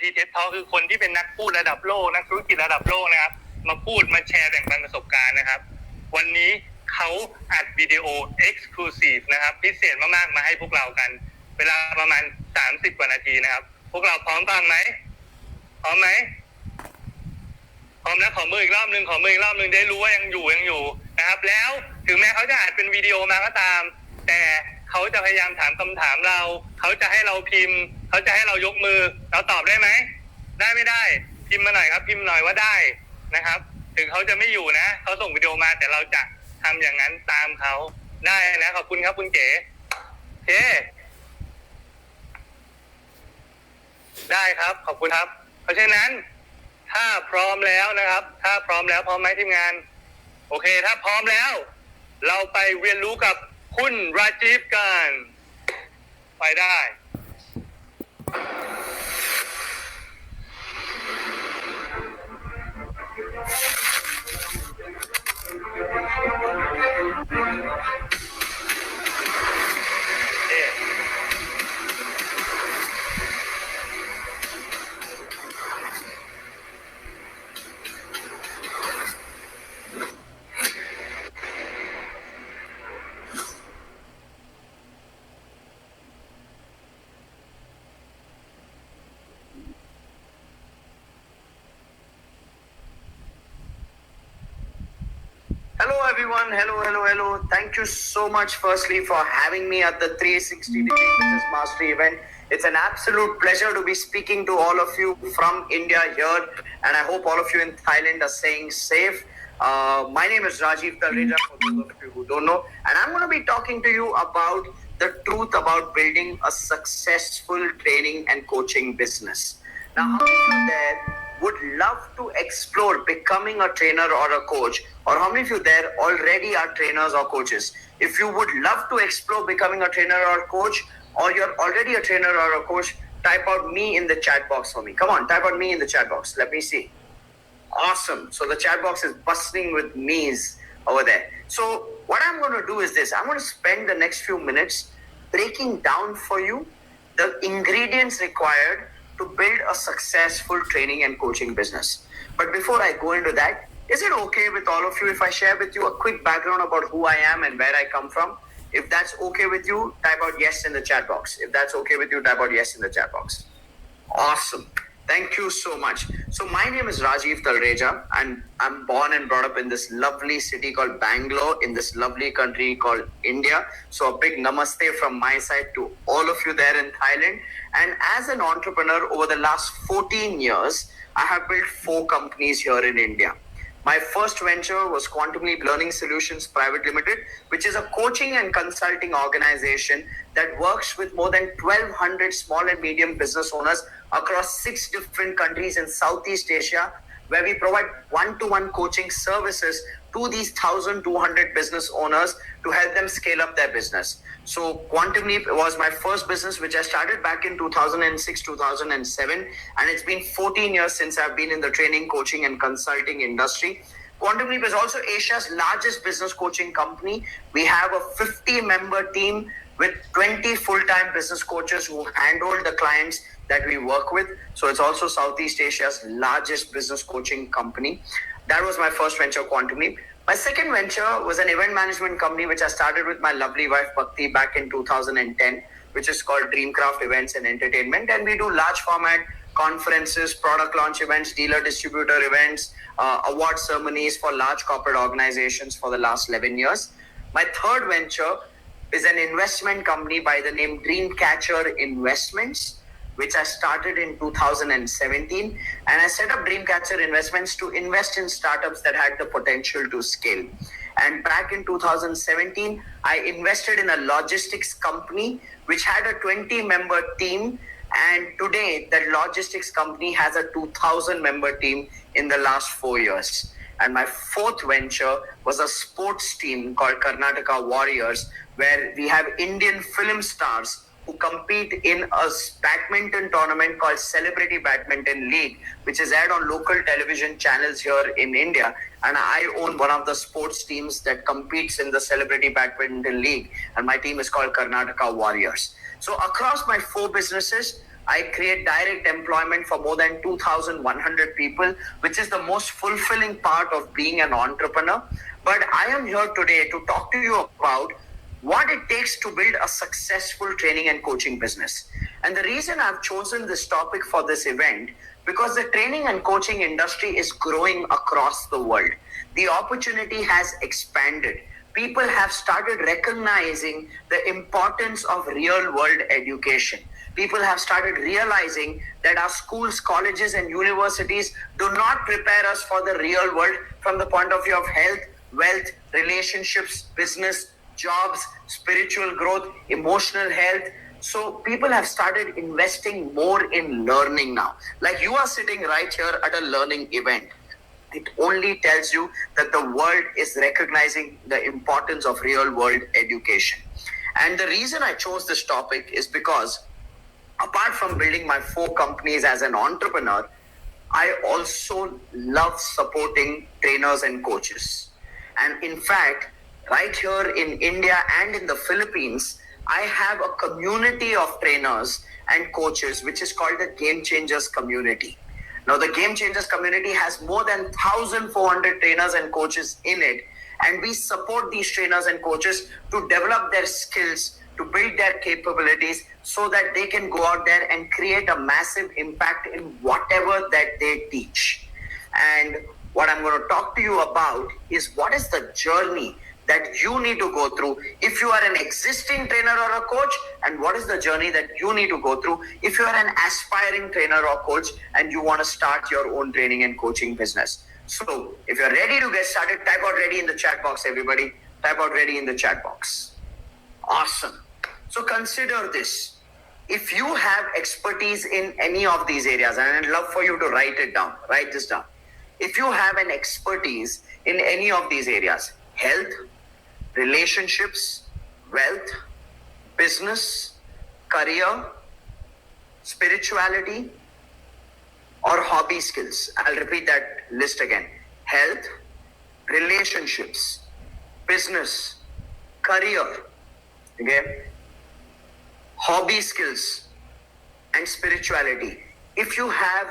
ทีเท็ดทอคือคนที่เป็นนักพูดระดับโลกนักธุรกิจระดับโลกนะครับมาพูดมาแชร์แบ่งปันประสบการณ์นะครับวันนี้เขาอัดวิดีโอ Exclusive นะครับพิเศษมากๆมาให้พวกเรากันเวลาประมาณ30กว่านาทีนะครับพวกเราพร้อมฟังไหมพร้อมไหมพร้อมแล้วขอมืออีกรอบนึงได้รู้ว่ายังอยู่นะครับแล้วถึงแม้เขาจะอัดเป็นวิดีโอมาก็ตามแต่เขาจะพยายามถามคำถามเราเขาจะให้เราพิมพ์เขาจะให้เรายกมือเราตอบได้ไหมได้ไม่ได้พิมพ์มาหน่อยครับพิมพ์หน่อยว่าได้นะครับถึงเขาจะไม่อยู่นะเขาส่งวิดีโอมาแต่เราจะทำอย่างนั้นตามเขาได้นะขอบคุณครับคุณเก๋โอเคได้ครับขอบคุณครับเพราะฉะนั้นถ้าพร้อมแล้วนะครับถ้าพร้อมแล้วพร้อมไหมทีมงานโอเคถ้าพร้อมแล้วเราไปเรียนรู้กับคุณราจีฟกันไปได้Hello everyone, hello. Thank you so much firstly for having me at the 360-degree Business Mastery event. It's an absolute pleasure to be speaking to all of you from India here, and I hope all of you in Thailand are staying safe. My name is Rajiv Talreja, for those of you who don't know, and I'm going to be talking to you about the truth about building a successful training and coaching business. Now, how many of you there would love to explore becoming a trainer or a coach, or how many of you there already are trainers or coaches? If you would love to explore becoming a trainer or a coach, or you're already a trainer or a coach, type out me in the chat box for me. Come on, type out me in the chat box. Let me see. Awesome. So the chat box is bustling with me's over there. So what I'm going to do is this. I'm going to spend the next few minutes breaking down for you the ingredients required to build a successful training and coaching business. But before I go into that, is it okay with all of you if I share with you a quick background about who I am and where I come from? If that's okay with you, type out yes in the chat box. If that's okay with you, type out yes in the chat box. Awesome. Thank you so much. So my name is Rajiv Talreja, and I'm born and brought up in this lovely city called Bangalore, in this lovely country called India. So a big namaste from my side to all of you there in Thailand. And as an entrepreneur over the last 14 years, I have built 4 companies here in India. My first venture was Quantum Leap Learning Solutions Private Limited, which is a coaching and consulting organization that works with more than 1,200 small and medium business owners across 6 different countries in Southeast Asia, where we provide one-to-one coaching services to these 1,200 business owners to help them scale up their business. So Quantum Leap was my first business, which I started back in 2006, 2007. And it's been 14 years since I've been in the training, coaching, and consulting industry. Quantum Leap is also Asia's largest business coaching company. We have a 50-member team with 20 full-time business coaches who handle the clients that we work with. So it's also Southeast Asia's largest business coaching company. That was my first venture, Quantum Leap. My second venture was an event management company, which I started with my lovely wife, Bhakti, back in 2010, which is called Dreamcraft Events and Entertainment. And we do large format conferences, product launch events, dealer distributor events, award ceremonies for large corporate organizations for the last 11 years. My third venture is an investment company by the name Dreamcatcher Investments, which I started in 2017. And I set up Dreamcatcher Investments to invest in startups that had the potential to scale. And back in 2017, I invested in a logistics company, which had a 20-member team. And today, that logistics company has a 2,000-member team in the last 4 years. And my fourth venture was a sports team called Karnataka Warriors, where we have Indian film stars who compete in a badminton tournament called Celebrity Badminton League, which is aired on local television channels here in India. And I own one of the sports teams that competes in the Celebrity Badminton League. And my team is called Karnataka Warriors. So across my 4 businesses, I create direct employment for more than 2,100 people, which is the most fulfilling part of being an entrepreneur. But I am here today to talk to you about what it takes to build a successful training and coaching business. And the reason I've chosen this topic for this event, because the training and coaching industry is growing across the world. The opportunity has expanded. People have started recognizing the importance of real world education. People have started realizing that our schools, colleges, and universities do not prepare us for the real world from the point of view of health, wealth, relationships, business, jobs, spiritual growth, emotional health. So people have started investing more in learning now. Like you are sitting right here at a learning event. It only tells you that the world is recognizing the importance of real world education. And the reason I chose this topic is because apart from building my 4 companies as an entrepreneur, I also love supporting trainers and coaches. And in fact, right here in India and in the Philippines, I have a community of trainers and coaches, which is called the Game Changers community. Now, the Game Changers community has more than 1,400 trainers and coaches in it. And we support these trainers and coaches to develop their skills, to build their capabilities so that they can go out there and create a massive impact in whatever that they teach. And what I'm going to talk to you about is what is the journey that you need to go through if you are an existing trainer or a coach, and what is the journey that you need to go through if you are an aspiring trainer or coach and you want to start your own training and coaching business. So if you're ready to get started, type out ready in the chat box, everybody. Type out ready in the chat box. Awesome. So consider this. If you have expertise in any of these areas, and I'd love for you to write it down, write this down. If you have an expertise in any of these areas, health, relationships, wealth, business, career, spirituality, or hobby skills. I'll repeat that list again. Health, relationships, business, career, okay, hobby skills, and spirituality. If you have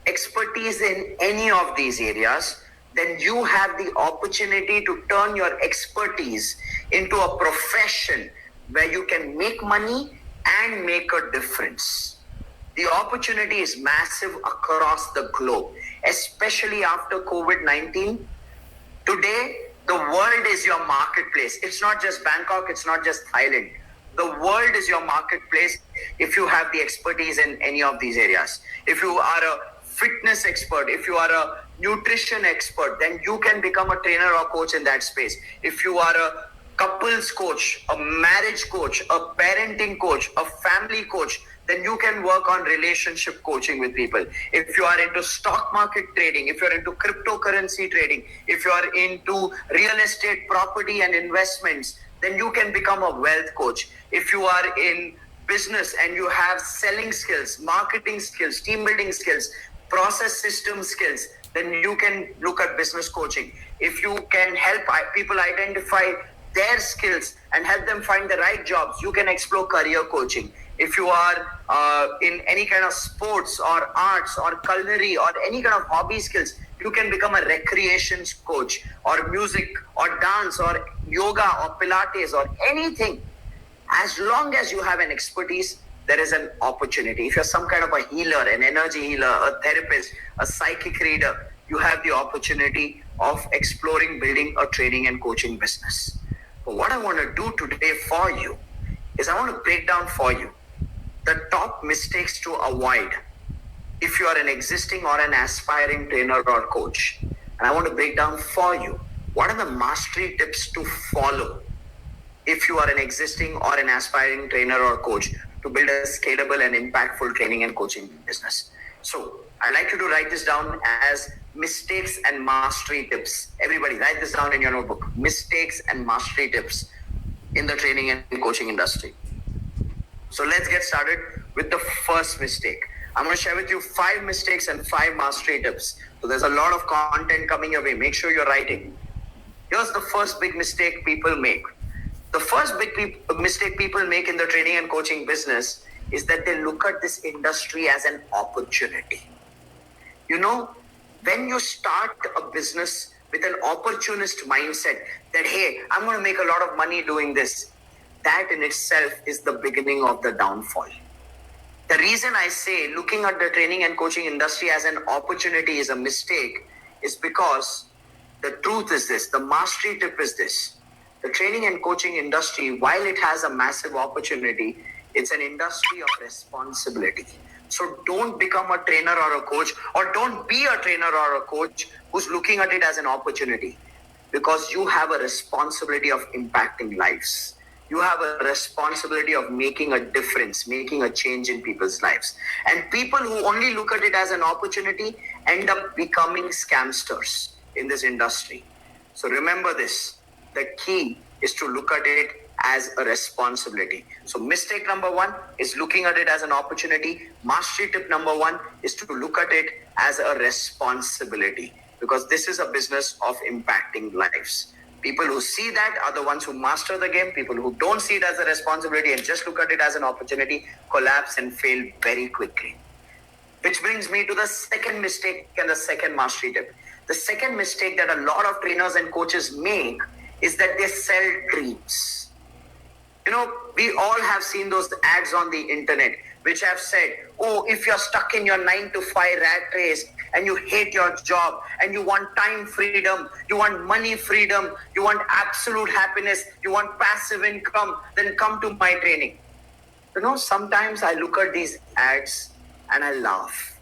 expertise in any of these areas, then you have the opportunity to turn your expertise into a profession where you can make money and make a difference. The opportunity is massive across the globe, especially after COVID-19. Today, the world is your marketplace. It's not just Bangkok, it's not just Thailand. The world is your marketplace if you have the expertise in any of these areas. If you are a fitness expert, if you are a nutrition expert, then you can become a trainer or coach in that space. If you are a couples coach, a marriage coach, a parenting coach, a family coach, then you can work on relationship coaching with people. If you are into stock market trading, if you're into cryptocurrency trading, if you are into real estate, property and investments, then you can become a wealth coach. If you are in business and you have selling skills, marketing skills, team building skills, process system skills, then you can look at business coaching. If you can help people identify their skills and help them find the right jobs, you can explore career coaching. If you are in any kind of sports or arts or culinary or any kind of hobby skills, you can become a recreations coach, or music or dance or yoga or Pilates or anything. As long as you have an expertise, there is an opportunity. If you're some kind of a healer, an energy healer, a therapist, a psychic reader, you have the opportunity of exploring building a training and coaching business. But what I want to do today for you is I want to break down for you the top mistakes to avoid if you are an existing or an aspiring trainer or coach. And I want to break down for you what are the mastery tips to follow if you are an existing or an aspiring trainer or coach to build a scalable and impactful training and coaching business. So I'd like you to write this down as mistakes and mastery tips. Everybody write this down in your notebook. Mistakes and mastery tips in the training and coaching industry. So let's get started with the first mistake. I'm going to share with you 5 mistakes and 5 mastery tips. So there's a lot of content coming your way. Make sure you're writing. Here's the first big mistake people make. The first big mistake people make in the training and coaching business is that they look at this industry as an opportunity. You know, when you start a business with an opportunist mindset that, hey, I'm going to make a lot of money doing this, that in itself is the beginning of the downfall. The reason I say looking at the training and coaching industry as an opportunity is a mistake is because the truth is this, the mastery tip is this. The training and coaching industry, while it has a massive opportunity, it's an industry of responsibility. So don't become a trainer or a coach, or don't be a trainer or a coach who's looking at it as an opportunity, because you have a responsibility of impacting lives. You have a responsibility of making a difference, making a change in people's lives. And people who only look at it as an opportunity end up becoming scamsters in this industry. So remember this, the key is to look at it as a responsibility. So mistake number one is looking at it as an opportunity. Mastery tip number one is to look at it as a responsibility, because this is a business of impacting lives. People who see that are the ones who master the game. People who don't see it as a responsibility and just look at it as an opportunity collapse and fail very quickly. Which brings me to the second mistake and the second mastery tip. The second mistake that a lot of trainers and coaches make is that they sell dreams. You know, we all have seen those ads on the internet which have said, oh, if you're stuck in your 9-to-5 rat race and you hate your job and you want time freedom, you want money freedom, you want absolute happiness, you want passive income, then come to my training. You know, sometimes I look at these ads and I laugh,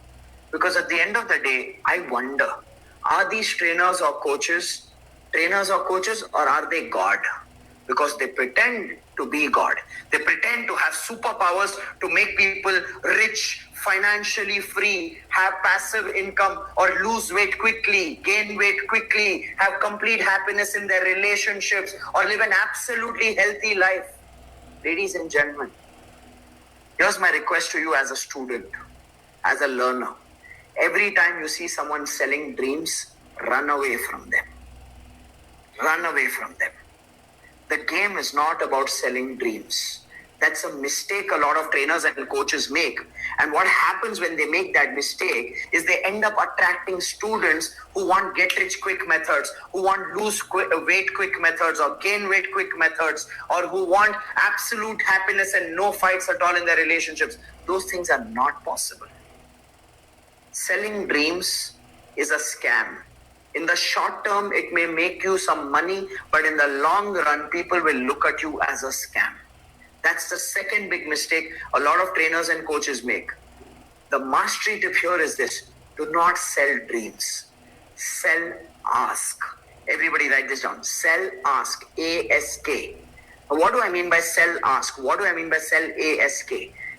because at the end of the day, I wonder, are these trainers or coaches, or are they God? Because they pretend to be God. They pretend to have superpowers to make people rich, financially free, have passive income, or lose weight quickly, gain weight quickly, have complete happiness in their relationships, or live an absolutely healthy life. Ladies and gentlemen, here's my request to you as a student, as a learner. Every time you see someone selling dreams, run away from them. Run away from them. The game is not about selling dreams. That's a mistake a lot of trainers and coaches make. And what happens when they make that mistake is they end up attracting students who want get-rich-quick methods, who want lose weight quick methods, or gain weight quick methods, or who want absolute happiness and no fights at all in their relationships. Those things are not possible. Selling dreams is a scam. In the short term, it may make you some money, but in the long run, people will look at you as a scam. That's the second big mistake a lot of trainers and coaches make. The mastery tip here is this: do not sell dreams. Sell ask. Everybody write this down. Sell ask. ASK. What do I mean by sell ask? What do I mean by sell ASK?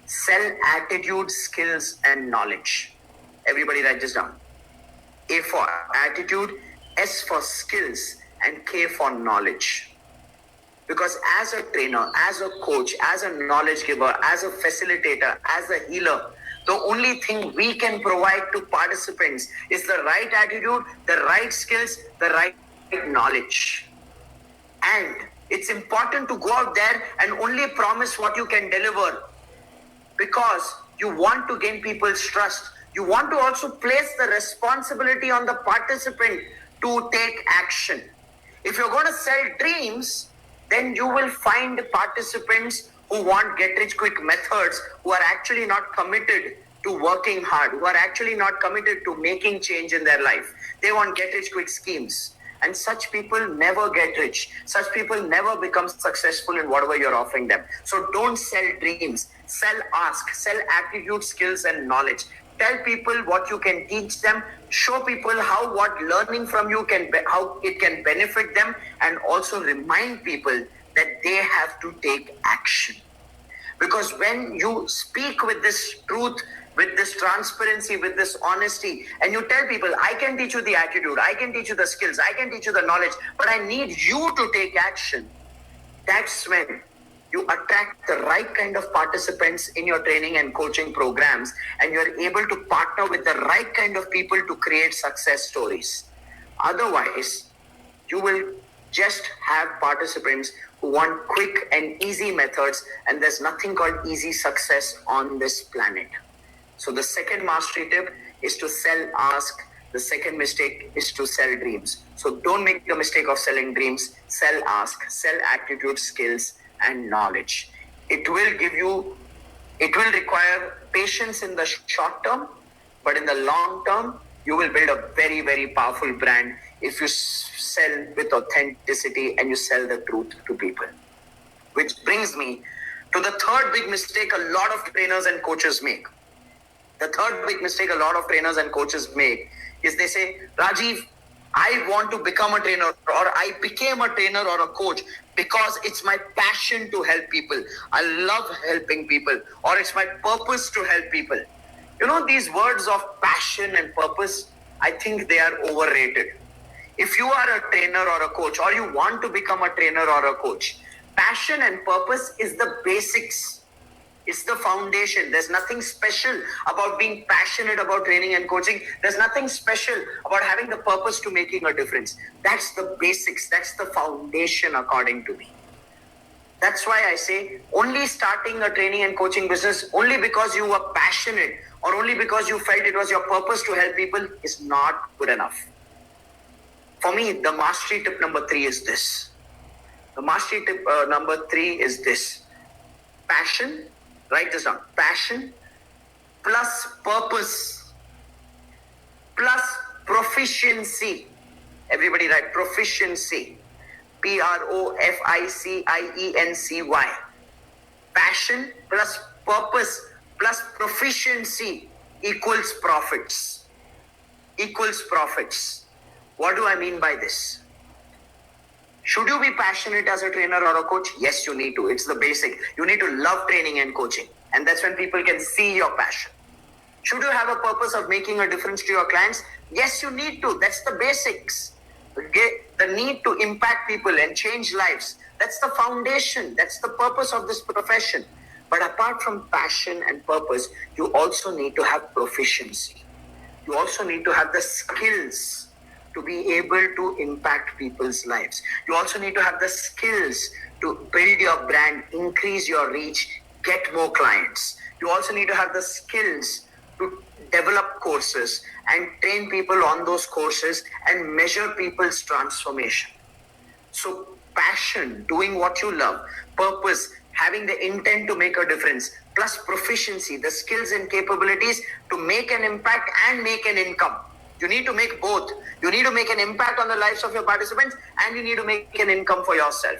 Sell attitude, skills, and knowledge. Everybody write this down. A for attitude, S for skills, and K for knowledge. Because as a trainer, as a coach, as a knowledge giver, as a facilitator, as a healer, the only thing we can provide to participants is the right attitude, the right skills, the right knowledge. And it's important to go out there and only promise what you can deliver, because you want to gain people's trust. You want to also place the responsibility on the participant to take action. If you're going to sell dreams, then you will find participants who want get-rich-quick methods, who are actually not committed to working hard, who are actually not committed to making change in their life. They want get-rich-quick schemes. And such people never get rich. Such people never become successful in whatever you're offering them. So don't sell dreams. Sell ask. Sell attitude, skills, and knowledge. Tell people what you can teach them. Show people how what learning from you how it can benefit them, and also remind people that they have to take action. Because when you speak with this truth, with this transparency, with this honesty, and you tell people, I can teach you the attitude, I can teach you the skills, I can teach you the knowledge, but I need you to take action. That's when you attract the right kind of participants in your training and coaching programs, and you're able to partner with the right kind of people to create success stories. Otherwise, you will just have participants who want quick and easy methods, and there's nothing called easy success on this planet. So the second mastery tip is to sell ask. The second mistake is to sell dreams. So don't make the mistake of selling dreams. Sell ask, sell attitude, skills, and knowledge. It will require patience in the short term, but in the long term, you will build a very, very powerful brand if you sell with authenticity and you sell the truth to people. Which brings me to the third big mistake a lot of trainers and coaches make. The third big mistake a lot of trainers and coaches make is they say, Rajiv, I want to become a trainer, or I became a trainer or a coach because it's my passion to help people. I love helping people, or it's my purpose to help people. You know, these words of passion and purpose, I think they are overrated. If you are a trainer or a coach, or you want to become a trainer or a coach, passion and purpose is the basics. It's the foundation. There's nothing special about being passionate about training and coaching. There's nothing special about having the purpose to making a difference. That's the basics. That's the foundation, according to me. That's why I say only starting a training and coaching business only because you were passionate or only because you felt it was your purpose to help people is not good enough. For me, the mastery tip number 3 is this. The mastery tip number 3 is this. Passion. Write this down. Passion plus purpose plus proficiency. Everybody write proficiency. P-R-O-F-I-C-I-E-N-C-Y. Passion plus purpose plus proficiency equals profits. Equals profits. What do I mean by this? Should you be passionate as a trainer or a coach? Yes, you need to. It's the basic. You need to love training and coaching. And that's when people can see your passion. Should you have a purpose of making a difference to your clients? Yes, you need to. That's the basics. The need to impact people and change lives. That's the foundation. That's the purpose of this profession. But apart from passion and purpose, you also need to have proficiency. You also need to have the skills to be able to impact people's lives. You also need to have the skills to build your brand, increase your reach, get more clients. You also need to have the skills to develop courses and train people on those courses and measure people's transformation. So passion, doing what you love, purpose, having the intent to make a difference, plus proficiency, the skills and capabilities to make an impact and make an income. You need to make both. You need to make an impact on the lives of your participants and you need to make an income for yourself.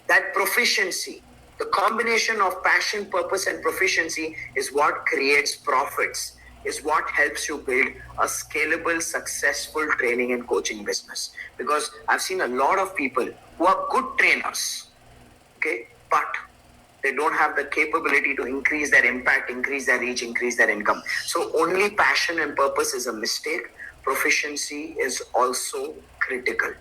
That proficiency, the combination of passion, purpose, and proficiency is what creates profits, is what helps you build a scalable, successful training and coaching business. Because I've seen a lot of people who are good trainers, okay, but they don't have the capability to increase their impact, increase their reach, increase their income. So only passion and purpose is a mistake. Proficiency is also critical.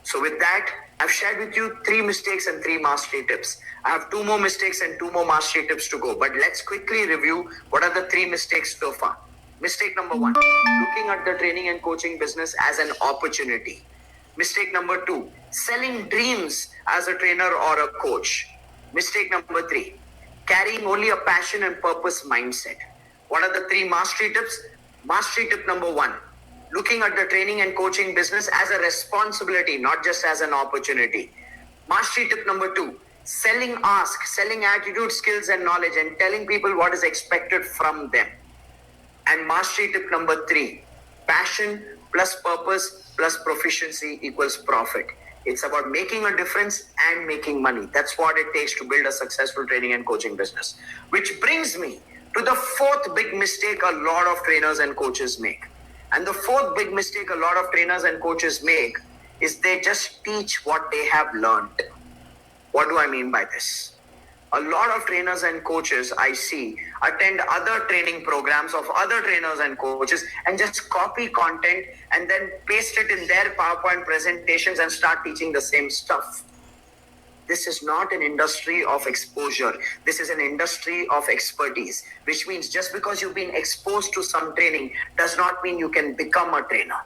So with that, I've shared with you 3 mistakes and 3 mastery tips. I have 2 more mistakes and 2 more mastery tips to go. But let's quickly review what are the 3 mistakes so far. Mistake number 1, looking at the training and coaching business as an opportunity. Mistake number 2, selling dreams as a trainer or a coach. Mistake number 3, carrying only a passion and purpose mindset. What are the 3 mastery tips? Mastery tip number 1, looking at the training and coaching business as a responsibility, not just as an opportunity. Mastery tip number 2, selling ask, selling attitude, skills, and knowledge, and telling people what is expected from them. And mastery tip number 3, passion plus purpose plus proficiency equals profit. It's about making a difference and making money. That's what it takes to build a successful training and coaching business. Which brings me to the 4th big mistake a lot of trainers and coaches make. And the 4th big mistake a lot of trainers and coaches make is they just teach what they have learned. What do I mean by this? A lot of trainers and coaches I see attend other training programs of other trainers and coaches and just copy content and then paste it in their PowerPoint presentations and start teaching the same stuff. This is not an industry of exposure. This is an industry of expertise, which means just because you've been exposed to some training does not mean you can become a trainer.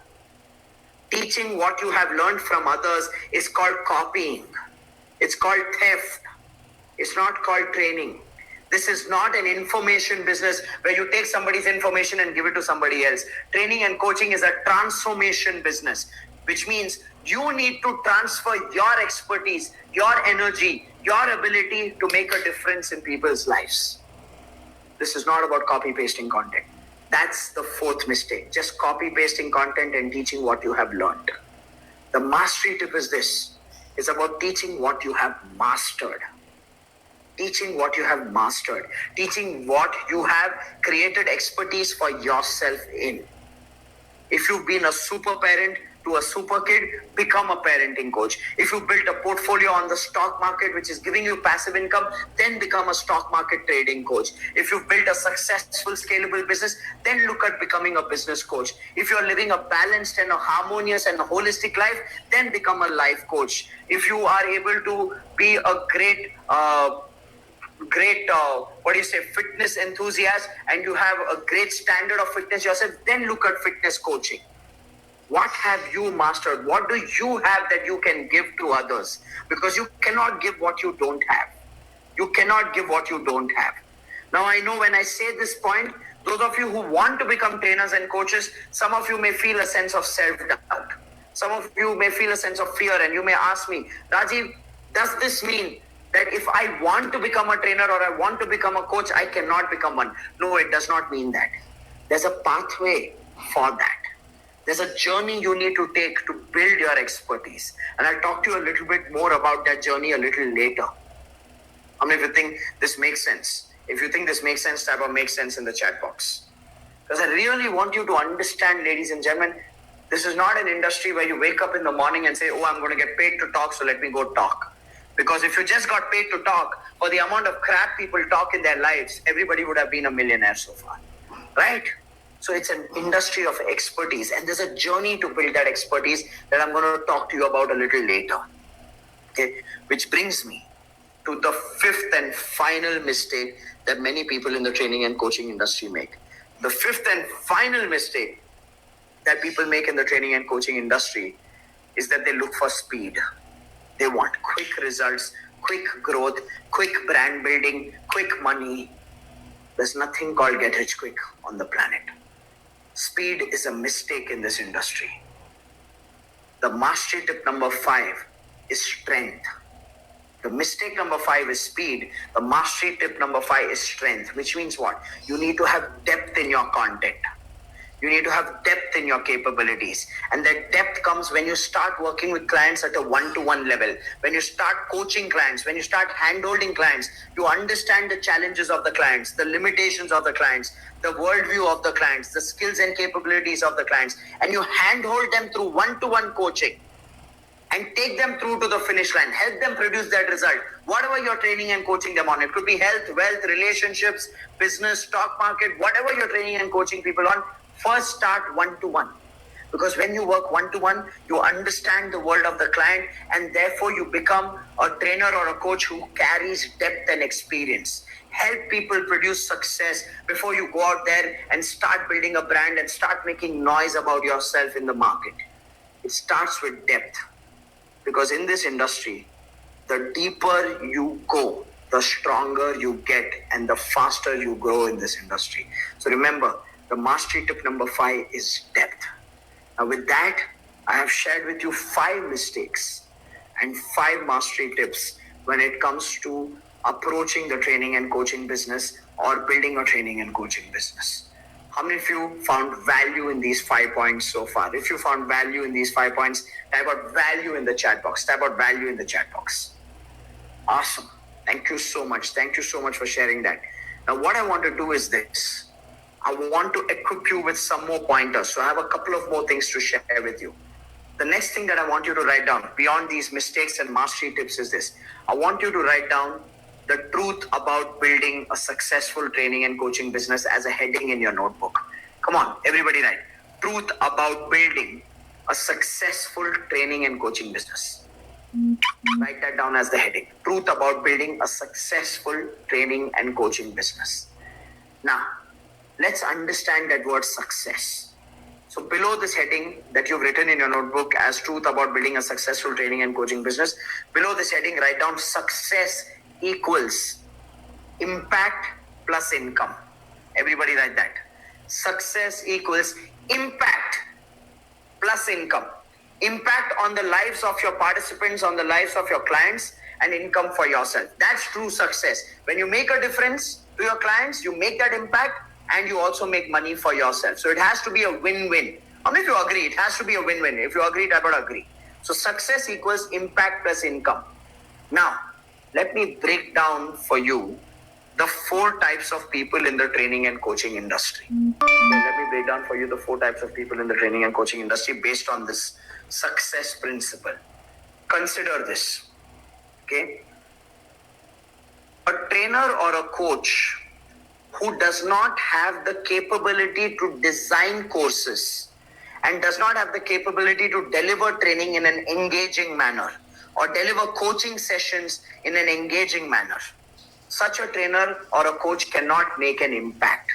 Teaching what you have learned from others is called copying. It's called theft. It's not called training. This is not an information business where you take somebody's information and give it to somebody else. Training and coaching is a transformation business, which means you need to transfer your expertise, your energy, your ability to make a difference in people's lives. This is not about copy pasting content. That's the fourth mistake. Just copy pasting content and teaching what you have learned. The mastery tip is this. It's about teaching what you have mastered. Teaching what you have mastered. Teaching what you have created expertise for yourself in. If you've been a super parent to a super kid, become a parenting coach. If you built a portfolio on the stock market which is giving you passive income, then become a stock market trading coach. If you've built a successful scalable business, then look at becoming a business coach. If you're living a balanced and a harmonious and a holistic life, then become a life coach. If you are able to be a great fitness enthusiast and you have a great standard of fitness yourself, then look at fitness coaching. What have you mastered? What do you have that you can give to others? Because you cannot give what you don't have. You cannot give what you don't have. Now I know when I say this point, those of you who want to become trainers and coaches, some of you may feel a sense of self-doubt. Some of you may feel a sense of fear, and you may ask me, Rajiv, does this mean that if I want to become a trainer or I want to become a coach, I cannot become one? No, it does not mean that. There's a pathway for that. There's a journey you need to take to build your expertise. And I'll talk to you a little bit more about that journey a little later. How many of you think this makes sense? If you think this makes sense, type of makes sense in the chat box. Because I really want you to understand, ladies and gentlemen, this is not an industry where you wake up in the morning and say, oh, I'm going to get paid to talk, so let me go talk. Because if you just got paid to talk, for the amount of crap people talk in their lives, everybody would have been a millionaire so far. Right? So it's an industry of expertise, and there's a journey to build that expertise that I'm going to talk to you about a little later. Okay, which brings me to the fifth and final mistake that many people in the training and coaching industry make. The fifth and final mistake that people make in the training and coaching industry is that they look for speed. They want quick results, quick growth, quick brand building, quick money. There's nothing called get rich quick on the planet. Speed is a mistake in this industry. The mastery tip number 5 is strength. The mistake number 5 is speed. The mastery tip number 5 is strength, which means what? You need to have depth in your content. You need to have depth in your capabilities. And that depth comes when you start working with clients at a one-to-one level. When you start coaching clients, when you start hand-holding clients, you understand the challenges of the clients, the limitations of the clients, the worldview of the clients, the skills and capabilities of the clients, and you hand-hold them through one-to-one coaching and take them through to the finish line. Help them produce that result. Whatever you're training and coaching them on, it could be health, wealth, relationships, business, stock market, whatever you're training and coaching people on, first start one-to-one. Because when you work one-to-one, you understand the world of the client, and therefore you become a trainer or a coach who carries depth and experience. Help people produce success before you go out there and start building a brand and start making noise about yourself in the market. It starts with depth. Because in this industry, the deeper you go, the stronger you get and the faster you grow in this industry. So remember, the mastery tip number 5 is depth. Now with that, I have shared with you 5 mistakes and 5 mastery tips when it comes to approaching the training and coaching business or building a training and coaching business. How many of you found value in these 5 points so far? If you found value in these 5 points, type out value in the chat box. Type out value in the chat box. Awesome. Thank you so much. Thank you so much for sharing that. Now what I want to do is this. I want to equip you with some more pointers. So I have a couple of more things to share with you. The next thing that I want you to write down beyond these mistakes and mastery tips is this. I want you to write down the truth about building a successful training and coaching business as a heading in your notebook. Come on, everybody write. Truth about building a successful training and coaching business. Write that down as the heading. Truth about building a successful training and coaching business. Now, let's understand that word success. So below this heading that you've written in your notebook as truth about building a successful training and coaching business, below this heading write down success equals impact plus income. Everybody write that. Success equals impact plus income. Impact on the lives of your participants, on the lives of your clients, and income for yourself. That's true success. When you make a difference to your clients, you make that impact and you also make money for yourself. So it has to be a win-win. How many of you agree? It has to be a win-win. If you agree, I would agree. So success equals impact plus income. Now, let me break down for you the 4 types of people in the training and coaching industry. Let me break down for you the 4 types of people in the training and coaching industry based on this success principle. Consider this. Okay? A trainer or a coach who does not have the capability to design courses and does not have the capability to deliver training in an engaging manner or deliver coaching sessions in an engaging manner, such a trainer or a coach cannot make an impact.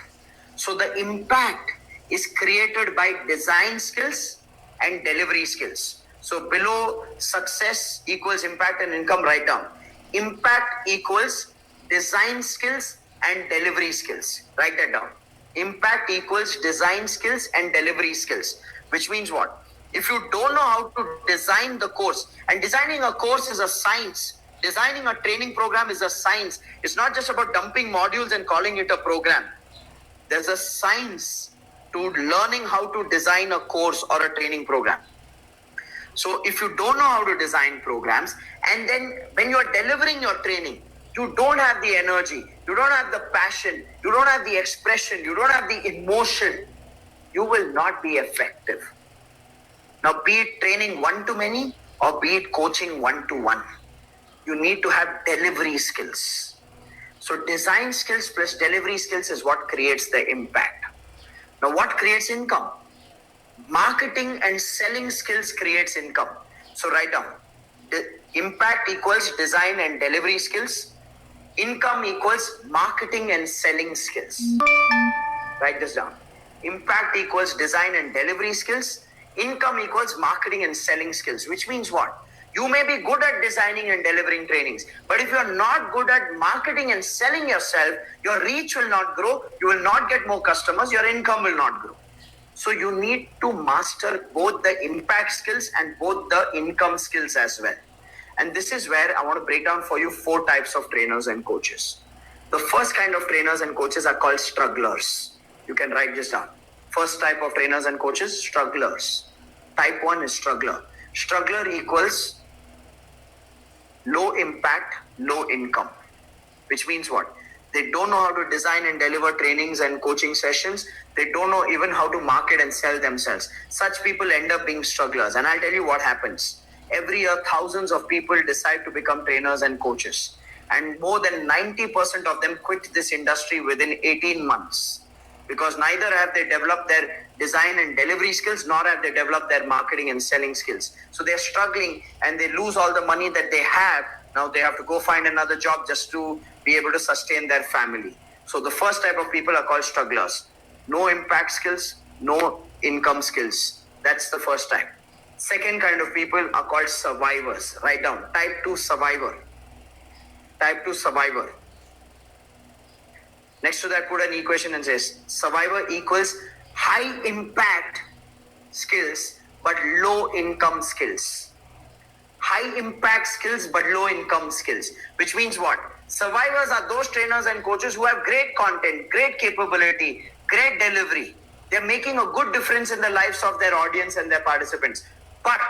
So the impact is created by design skills and delivery skills. So below success equals impact and income, write down. Impact equals design skills and delivery skills. Write that down. Impact equals design skills and delivery skills. Which means what? If you don't know how to design the course, and designing a course is a science, designing a training program is a science. It's not just about dumping modules and calling it a program. There's a science to learning how to design a course or a training program. So if you don't know how to design programs, and then when you are delivering your training, you don't have the energy, you don't have the passion, you don't have the expression, you don't have the emotion, you will not be effective. Now, be it training one-to-many or be it coaching one-to-one, you need to have delivery skills. So design skills plus delivery skills is what creates the impact. Now, what creates income? Marketing and selling skills creates income. So write down. Impact equals design and delivery skills. Income equals marketing and selling skills. Write this down. Impact equals design and delivery skills. Income equals marketing and selling skills, which means what? You may be good at designing and delivering trainings, but if you're not good at marketing and selling yourself, your reach will not grow, you will not get more customers, your income will not grow. So you need to master both the impact skills and both the income skills as well. And this is where I want to break down for you 4 types of trainers and coaches. The first kind of trainers and coaches are called strugglers. You can write this down. First type of trainers and coaches, strugglers. Type 1 is struggler. Struggler equals low impact, low income. Which means what? They don't know how to design and deliver trainings and coaching sessions. They don't know even how to market and sell themselves. Such people end up being strugglers. And I'll tell you what happens. Every year, thousands of people decide to become trainers and coaches. And more than 90% of them quit this industry within 18 months. Because neither have they developed their design and delivery skills, nor have they developed their marketing and selling skills. So they're struggling and they lose all the money that they have. Now they have to go find another job just to be able to sustain their family. So the first type of people are called strugglers. No impact skills, no income skills. That's the first type. Second kind of people are called survivors. Write down. Type 2 survivor. Type 2 survivor. Next to that, put an equation and says survivor equals high impact skills but low income skills. High impact skills but low income skills. Which means what? Survivors are those trainers and coaches who have great content, great capability, great delivery. They're making a good difference in the lives of their audience and their participants. But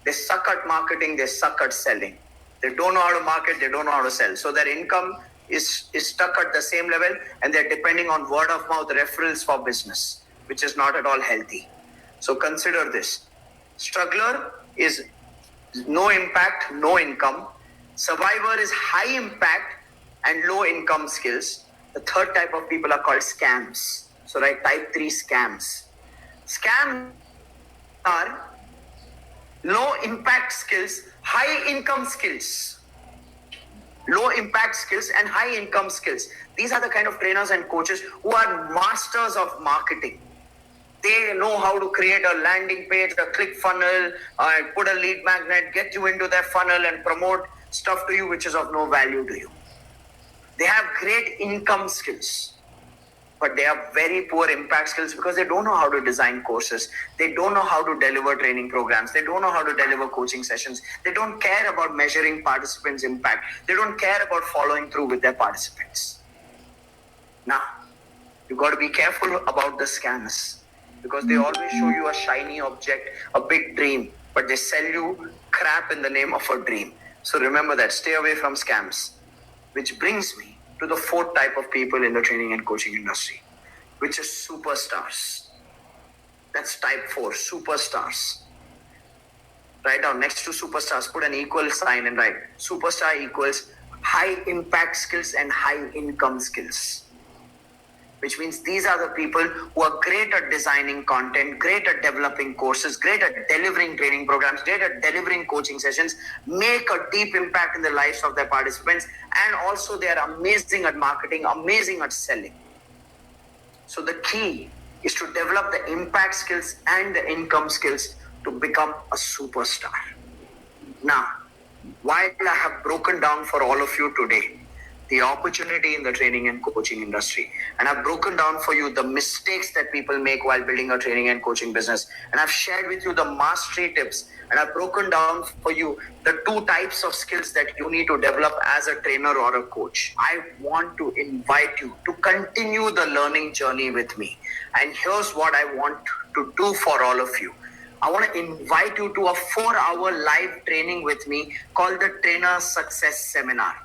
they suck at marketing, they suck at selling. They don't know how to market, they don't know how to sell. So their income is stuck at the same level and they're depending on word of mouth referrals for business, which is not at all healthy. So consider this. Struggler is no impact, no income. Survivor is high impact and low income skills. The third type of people are called scams. So write type 3 scams. Scams are low impact skills, high income skills. Low impact skills and high income skills. These are the kind of trainers and coaches who are masters of marketing. They know how to create a landing page, a click funnel, put a lead magnet, get you into their funnel and promote stuff to you which is of no value to you. They have great income skills, but they have very poor impact skills because they don't know how to design courses. They don't know how to deliver training programs. They don't know how to deliver coaching sessions. They don't care about measuring participants' impact. They don't care about following through with their participants. Now, you got to be careful about the scams because they always show you a shiny object, a big dream, but they sell you crap in the name of a dream. So remember that. Stay away from scams. Which brings me to the fourth type of people in the training and coaching industry, which is superstars. That's type 4, superstars. Write down next to superstars, put an equal sign and write superstar equals high impact skills and high income skills. Which means these are the people who are great at designing content, great at developing courses, great at delivering training programs, great at delivering coaching sessions, make a deep impact in the lives of their participants, and also they are amazing at marketing, amazing at selling. So the key is to develop the impact skills and the income skills to become a superstar. Now, while I have broken down for all of you today the opportunity in the training and coaching industry, and I've broken down for you the mistakes that people make while building a training and coaching business, and I've shared with you the mastery tips, and I've broken down for you the 2 types of skills that you need to develop as a trainer or a coach. I want to invite you to continue the learning journey with me, and here's what I want to do for all of you. I want to invite you to a 4-hour live training with me called the Trainer Success Seminar.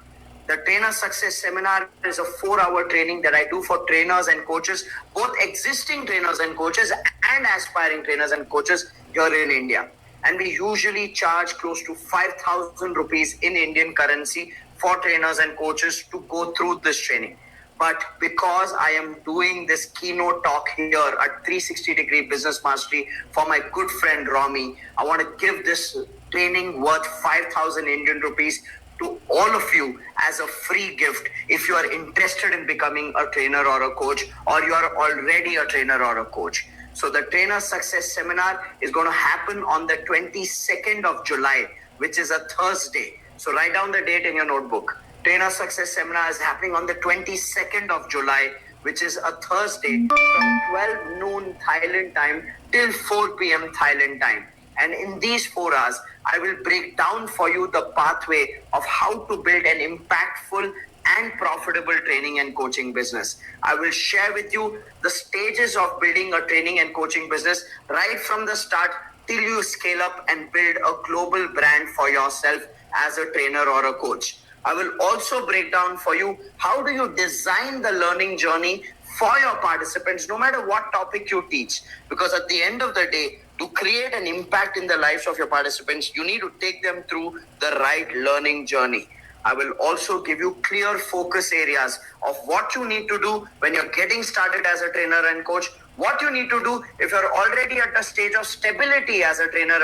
The Trainer Success Seminar is a 4-hour training that I do for trainers and coaches, both existing trainers and coaches and aspiring trainers and coaches here in India. And we usually charge close to 5,000 rupees in Indian currency for trainers and coaches to go through this training. But because I am doing this keynote talk here at 360-degree Business Mastery for my good friend Rami, I want to give this training worth 5,000 Indian rupees to all of you as a free gift if you are interested in becoming a trainer or a coach, or you are already a trainer or a coach. So the Trainer Success Seminar is going to happen on the 22nd of July, which is a Thursday. So write down the date in your notebook. Trainer Success Seminar is happening on the 22nd of July, which is a Thursday from 12 noon Thailand time till 4 p.m. Thailand time. And in these 4 hours, I will break down for you the pathway of how to build an impactful and profitable training and coaching business. I will share with you the stages of building a training and coaching business right from the start till you scale up and build a global brand for yourself as a trainer or a coach. I will also break down for you how do you design the learning journey for your participants, no matter what topic you teach. Because at the end of the day, to create an impact in the lives of your participants, you need to take them through the right learning journey. I will also give you clear focus areas of what you need to do when you're getting started as a trainer and coach, what you need to do if you're already at a stage of stability as a trainer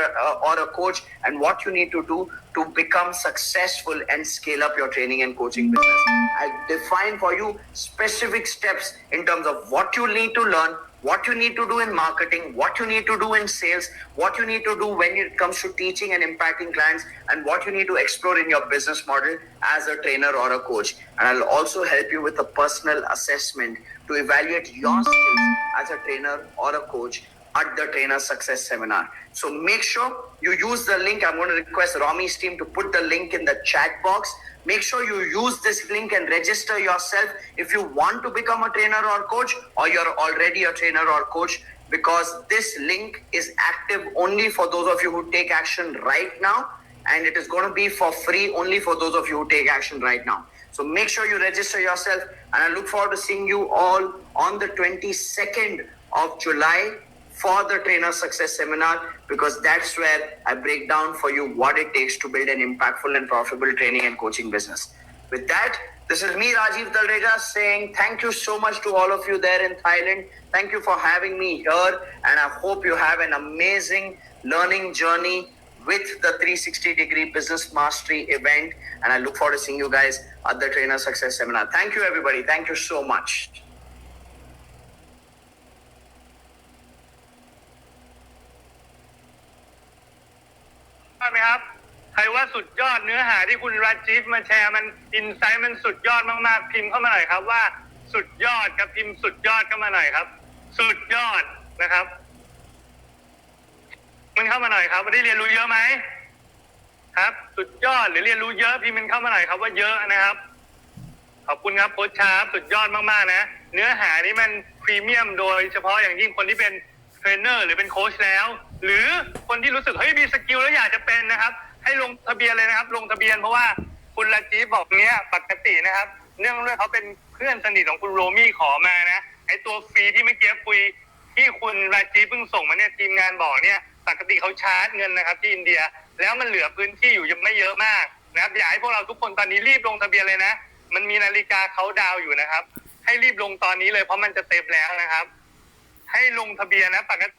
or a coach, and what you need to do to become successful and scale up your training and coaching business. I define for you specific steps in terms of what you need to learn, what you need to do in marketing, what you need to do in sales, what you need to do when it comes to teaching and impacting clients, and what you need to explore in your business model as a trainer or a coach. And I'll also help you with a personal assessment to evaluate your skills as a trainer or a coach at the Trainer Success Seminar. So make sure you use the link. I'm going to request Rami's team to put the link in the chat box. Make sure you use this link and register yourself if you want to become a trainer or coach, or you're already a trainer or coach, because this link is active only for those of you who take action right now, and it is going to be for free only for those of you who take action right now. So make sure you register yourself, and I look forward to seeing you all on the 22nd of July for the Trainer Success Seminar, because that's where I break down for you what it takes to build an impactful and profitable training and coaching business. With that, this is me, Rajiv Dalreja, saying thank you so much to all of you there in Thailand. Thank you for having me here, and I hope you have an amazing learning journey with the 360-degree Business Mastery event, and I look forward to seeing you guys at the Trainer Success Seminar. Thank you, everybody. Thank you so much. อดไหมครับใครว่าสุดยอดเนื้อหาที่คุณราจีฟมาแชร์มันอินไซต์มันสุดยอดมากๆพิมพ์เข้ามาหน่อยครับว่าสุดยอดกับพิมพ์สุดยอดเข้ามาหน่อยครับ สุดยอดนะครับมันเข้ามาหน่อยครับได้เรียนรู้เยอะไหมครับสุดยอดหรือเรียนรู้เยอะพิมพ์มันเข้ามาหน่อยครับว่าเยอะนะครับขอบคุณครับโค้ชชาร์ปสุดยอดมากๆนะเนื้อหานี้มันพรีเมียมโดยเฉพาะอย่างยิ่งคนที่เป็นเทรนเนอร์หรือเป็นโค้ชแล้วหรือคนที่รู้สึกเฮ้ยมีสกิลแล้วอยากจะเป็นนะครับให้ลงทะเบียนเลยนะครับลงทะเบียนเพราะว่าคุณราจีฟบอกเนี้ยปกตินะครับเนื่องด้วยเขาเป็นเพื่อนสนิทของคุณโรมี่ขอมานะไอตัวฟรีที่เมื่อกี้คุยที่คุณราจีฟเพิ่งส่งมาเนี่ยทีมงานบอกเนี่ยปกติเขาชาร์จเงินนะครับที่อินเดียแล้วมันเหลือพื้นที่อยู่ยังไม่เยอะมากนะครับอยากให้พวกเราทุกคนตอนนี้รีบลงทะเบียนเลยนะมันมีนาฬิกาเขาดาวอยู่นะครับให้รีบลงตอนนี้เลยเพราะมันจะเต็มแล้วนะครับให้ลงทะเบียนนะปกติ